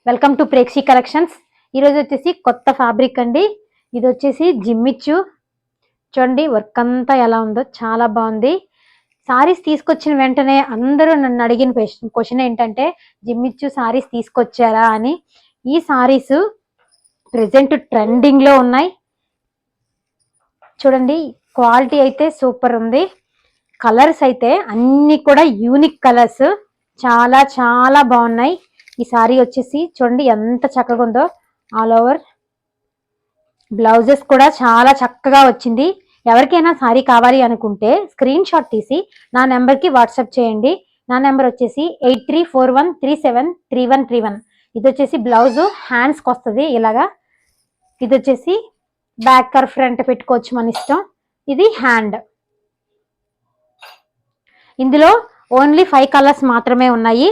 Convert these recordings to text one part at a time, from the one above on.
Welcome to ప్రేక్షి collections. ఈరోజు వచ్చేసి కొత్త ఫ్యాబ్రిక్ అండి. ఇది వచ్చేసి జిమ్మిచ్చు. చూడండి వర్క్ అంతా ఎలా ఉందో, చాలా బాగుంది. సారీస్ తీసుకొచ్చిన వెంటనే అందరూ నన్ను అడిగిన క్వశ్చన్ ఏంటంటే, జిమ్మిచ్చు సారీస్ తీసుకొచ్చారా అని. ఈ సారీస్ ప్రెసెంట్ ట్రెండింగ్ లో ఉన్నాయి. చూడండి క్వాలిటీ అయితే సూపర్ ఉంది. కలర్స్ అయితే అన్ని కూడా యూనిక్ కలర్స్, చాలా చాలా బాగున్నాయి. ఈ సారీ వచ్చేసి చూడండి ఎంత చక్కగా ఉందో. ఆల్ ఓవర్ బ్లౌజెస్ కూడా చాలా చక్కగా వచ్చింది. ఎవరికైనా సారీ కావాలి అనుకుంటే స్క్రీన్ షాట్ తీసి నా నెంబర్కి వాట్సాప్ చేయండి. నా నెంబర్ వచ్చేసి 8341373131. ఇది వచ్చేసి బ్లౌజ్ హ్యాండ్స్కి వస్తుంది ఇలాగా. ఇది వచ్చేసి బ్యాక్ ఆర్ ఫ్రంట్ పెట్టుకోవచ్చు మన ఇష్టం. ఇది హ్యాండ్. ఇందులో ఓన్లీ 5 కలర్స్ మాత్రమే ఉన్నాయి.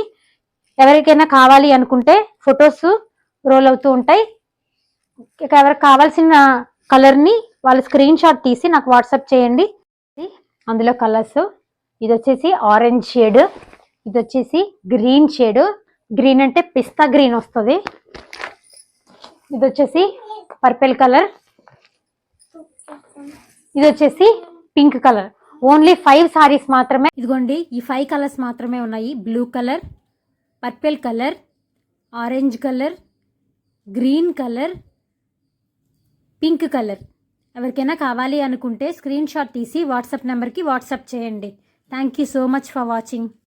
ఎవరికైనా కావాలి అనుకుంటే ఫొటోస్ రోల్ అవుతూ ఉంటాయి. ఇక ఎవరికి కావాల్సిన కలర్ని వాళ్ళు స్క్రీన్ షాట్ తీసి నాకు వాట్సాప్ చేయండి. అందులో కలర్స్ ఇది వచ్చేసి ఆరెంజ్ షేడ్, ఇది వచ్చేసి గ్రీన్ షేడ్. గ్రీన్ అంటే పిస్తా గ్రీన్ వస్తుంది. ఇది వచ్చేసి పర్పుల్ కలర్, ఇది వచ్చేసి పింక్ కలర్. ఓన్లీ 5 సారీస్ మాత్రమే. ఇదిగోండి ఈ 5 కలర్స్ మాత్రమే ఉన్నాయి. Blue colour, purple colour, orange colour, green colour, pink colour. ఎవరికైనా కావాలి అనుకుంటే స్క్రీన్ షాట్ తీసి వాట్సాప్ నెంబర్కి వాట్సాప్ చేయండి. Thank you so much for watching.